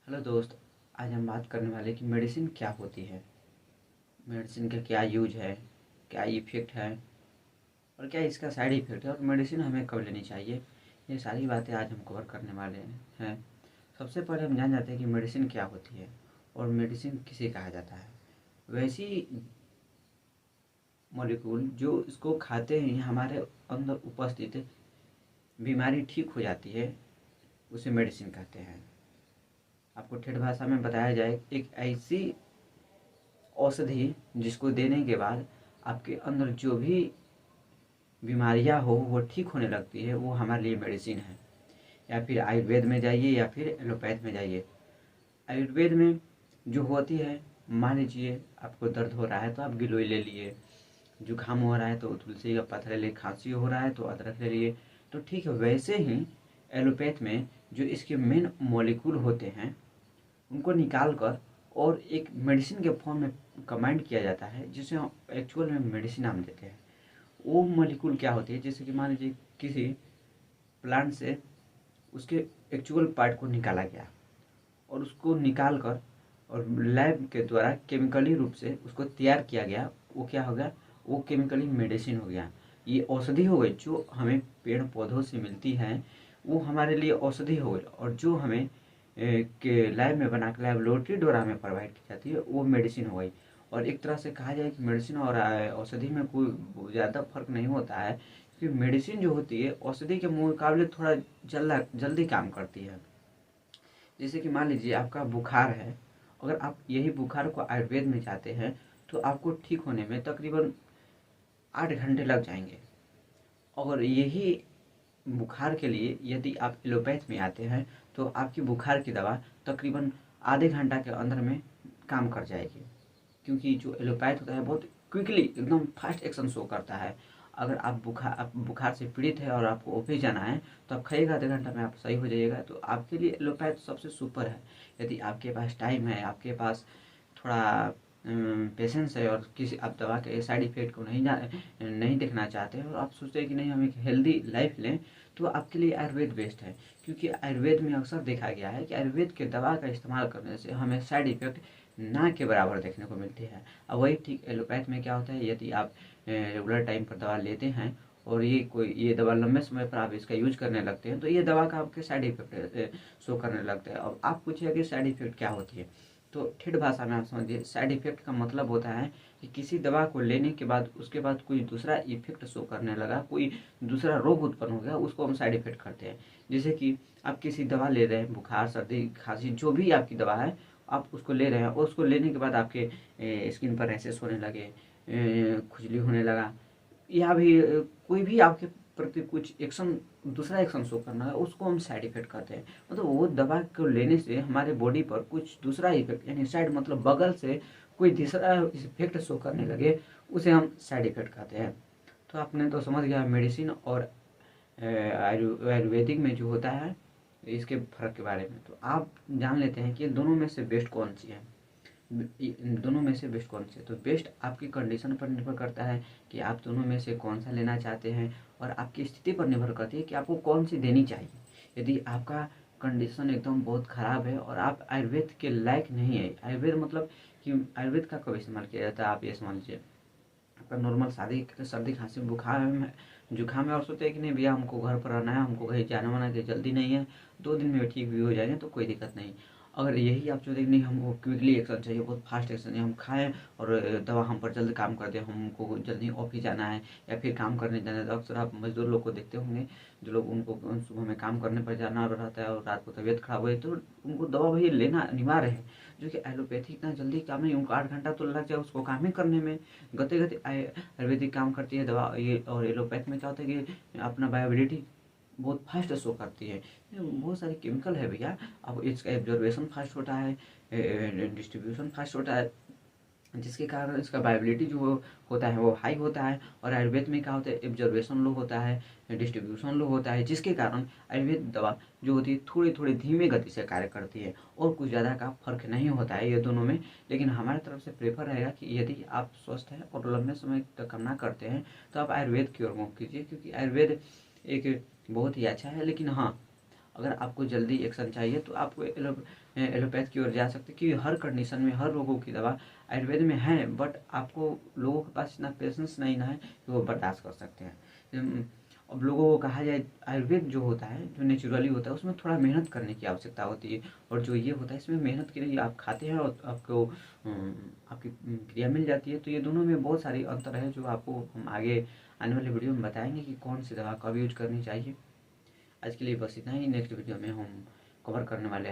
Hello दोस्त। आज हम बात करने वाले कि मेडिसिन क्या होती है, मेडिसिन का क्या यूज है, क्या इफ़ेक्ट है और क्या इसका साइड इफ़ेक्ट है और मेडिसिन हमें कब लेनी चाहिए। ये सारी बातें आज हम कवर करने वाले हैं। सबसे पहले हम जान जाते हैं कि मेडिसिन क्या होती है और मेडिसिन किसे कहा जाता है। वैसी मॉलिक्यूल जो इसको खाते ही हमारे अंदर उपस्थित बीमारी ठीक हो जाती है, उसे मेडिसिन कहते हैं। आपको ठेठ भाषा में बताया जाए, एक ऐसी औषधि जिसको देने के बाद आपके अंदर जो भी बीमारियां हो वो ठीक होने लगती है, वो हमारे लिए मेडिसिन है। या फिर आयुर्वेद में जाइए या फिर एलोपैथ में जाइए। आयुर्वेद में जो होती है, मान लीजिए आपको दर्द हो रहा है तो आप गिलोय ले लिए, जुकाम हो रहा है तो तुलसी का पत्थर ले लिए, खांसी हो रहा है तो अदरक ले लिए। तो ठीक है, वैसे ही एलोपैथ में जो इसके मेन मॉलिक्यूल होते हैं उनको निकाल कर और एक मेडिसिन के फॉर्म में कमांड किया जाता है, जिसे हम एक्चुअल में मेडिसिन नाम देते हैं। वो मॉलिक्यूल क्या होती है, जैसे कि मान लीजिए किसी प्लांट से उसके एक्चुअल पार्ट को निकाला गया और उसको निकाल कर और लैब के द्वारा केमिकली रूप से उसको तैयार किया गया, वो क्या हो गया, वो केमिकली मेडिसिन हो गया। ये औषधि हो गई जो हमें पेड़ पौधों से मिलती है, वो हमारे लिए औषधि हो गई। और जो हमें के लैब में बना के लेबोरेटरी द्वारा हमें प्रोवाइड की जाती है, वो मेडिसिन हो गई। और एक तरह से कहा जाए कि मेडिसिन और औषधि में कोई ज़्यादा फर्क नहीं होता है, क्योंकि मेडिसिन जो होती है औषधि के मुकाबले थोड़ा जल्दी काम करती है। जैसे कि मान लीजिए आपका बुखार है, अगर आप यही बुखार को आयुर्वेद में जाते हैं तो आपको ठीक होने में तकरीबन 8 घंटे लग जाएंगे। और यही बुखार के लिए यदि आप एलोपैथ में आते हैं तो आपकी बुखार की दवा तकरीबन आधे घंटा के अंदर में काम कर जाएगी, क्योंकि जो एलोपैथ होता है बहुत क्विकली एकदम फास्ट एक्शन शो करता है। अगर आप बुखार से पीड़ित है और आपको ओपी जाना है तो आप खाइएगा, आधे घंटा में आप सही हो जाइएगा। तो आपके लिए एलोपैथ सबसे सुपर है। यदि आपके पास टाइम है, आपके पास थोड़ा पेशेंस है और किसी आप दवा के साइड इफेक्ट को नहीं देखना चाहते हैं और आप सोचते हैं कि नहीं हम एक हेल्दी लाइफ लें, तो आपके लिए आयुर्वेद बेस्ट है। क्योंकि आयुर्वेद में अक्सर देखा गया है कि आयुर्वेद के दवा का इस्तेमाल करने से हमें साइड इफेक्ट ना के बराबर देखने को मिलती है। अब वही ठीक एलोपैथ में क्या होता है, यदि आप रेगुलर टाइम पर दवा लेते हैं और ये दवा लंबे समय पर आप इसका यूज करने लगते हैं तो ये दवा का आपके साइड इफेक्ट शो करने लगता है। अब आप पूछिए कि साइड इफेक्ट क्या होती है, तो ठेठ भाषा में आप समझिए, साइड इफेक्ट का मतलब होता है कि किसी दवा को लेने के बाद उसके बाद कोई दूसरा इफेक्ट शो करने लगा, कोई दूसरा रोग उत्पन्न हो गया, उसको हम साइड इफेक्ट करते हैं। जैसे कि आप किसी दवा ले रहे हैं, बुखार सर्दी खांसी जो भी आपकी दवा है, आप उसको ले रहे हैं और उसको लेने के बाद आपके स्किन पर रैशेस होने लगे, खुजली होने लगा, या भी कोई भी आपके प्रति कुछ एक्शन, दूसरा एक्शन शो करना है, उसको हम साइड इफेक्ट कहते हैं। मतलब वो दवा को लेने से हमारे बॉडी पर कुछ दूसरा इफेक्ट, यानी साइड मतलब बगल से कोई दूसरा इफेक्ट शो करने लगे, उसे हम साइड इफेक्ट कहते हैं। तो आपने तो समझ गया मेडिसिन और आयुर्वेदिक में जो होता है इसके फर्क के बारे में। तो आप जान लेते हैं कि दोनों में से बेस्ट कौन सी है। इन दोनों में से बेस्ट कौन सी है, तो बेस्ट आपकी कंडीशन पर निर्भर करता है कि आप दोनों में से कौन सा लेना चाहते हैं, और आपकी स्थिति पर निर्भर करती है कि आपको कौन सी देनी चाहिए। यदि आपका कंडीशन एकदम बहुत ख़राब है और आप आयुर्वेद के लायक नहीं है, आयुर्वेद मतलब कि आयुर्वेद का कब इस्तेमाल किया जाता है, आप ये समझ लीजिए आपका नॉर्मल शादी सर्दी खांसी बुखार है, जुकाम है, और सोचते हैं कि नहीं भैया हमको घर पर रहना है, हमको कहीं जाना वाना की जल्दी नहीं है, 2 दिन में ठीक भी हो जाएंगे तो कोई दिक्कत नहीं। अगर यही आप सोचते नहीं हमको क्विकली एक्शन चाहिए, बहुत फास्ट एक्शन है, हम खाएं और दवा हम पर जल्द काम कर दे, हमको जल्दी ऑफिस जाना है या फिर काम करने जाना है। तो अक्सर आप मजदूर लोग को देखते होंगे, जो लोग उनको सुबह में काम करने पर जाना रहता है और रात को तबीयत खराब हुई तो उनको दवा वही लेना अनिवार्य है। जो कि एलोपैथी इतना जल्दी काम नहीं, उनको 8 घंटा तो लग जाए उसको काम ही करने में। गते गते आयुर्वेदिक काम करती है दवा ये, और एलोपैथ में क्या होता है कि अपना बायोबिलिटी बहुत फास्ट शो करती है। बहुत सारे केमिकल है भैया, अब इसका एब्जॉर्बेशन फास्ट होता है, डिस्ट्रीब्यूशन फास्ट होता है, जिसके कारण इसका बायोबिलिटी जो होता है वो हाई होता है। और आयुर्वेद में क्या होता है, एब्जॉर्बेशन लो होता है, डिस्ट्रीब्यूशन लो होता है, जिसके कारण आयुर्वेद दवा जो होती है थोड़ी थोड़ी धीमे गति से कार्य करती है और कुछ ज़्यादा का फर्क नहीं होता है ये दोनों में। लेकिन हमारी तरफ से प्रेफर रहेगा कि यदि आप स्वस्थ हैं और लंबे समय तक करना करते हैं तो आप आयुर्वेद की ओर मुख कीजिए, क्योंकि आयुर्वेद एक बहुत ही अच्छा है। लेकिन हाँ, अगर आपको जल्दी एक्शन चाहिए तो आपको एलोपैथ की ओर जा सकते हैं, क्योंकि हर कंडीशन में हर रोगों की दवा आयुर्वेद में है, बट आपको लोगों के पास इतना पेशेंस नहीं ना है कि वो बर्दाश्त कर सकते हैं। अब लोगों को कहा जाए आयुर्वेद जो होता है, जो नेचुरली होता है, उसमें थोड़ा मेहनत करने की आवश्यकता होती है, और जो ये होता है इसमें मेहनत के लिए आप खाते हैं और आपको आपकी क्रिया मिल जाती है। तो ये दोनों में बहुत सारी अंतर है जो आपको हम आगे आने वाले वीडियो में बताएंगे कि कौन सी दवा कब यूज करनी चाहिए। आज के लिए बस इतना ही, नेक्स्ट वीडियो में हम कवर करने वाले हैं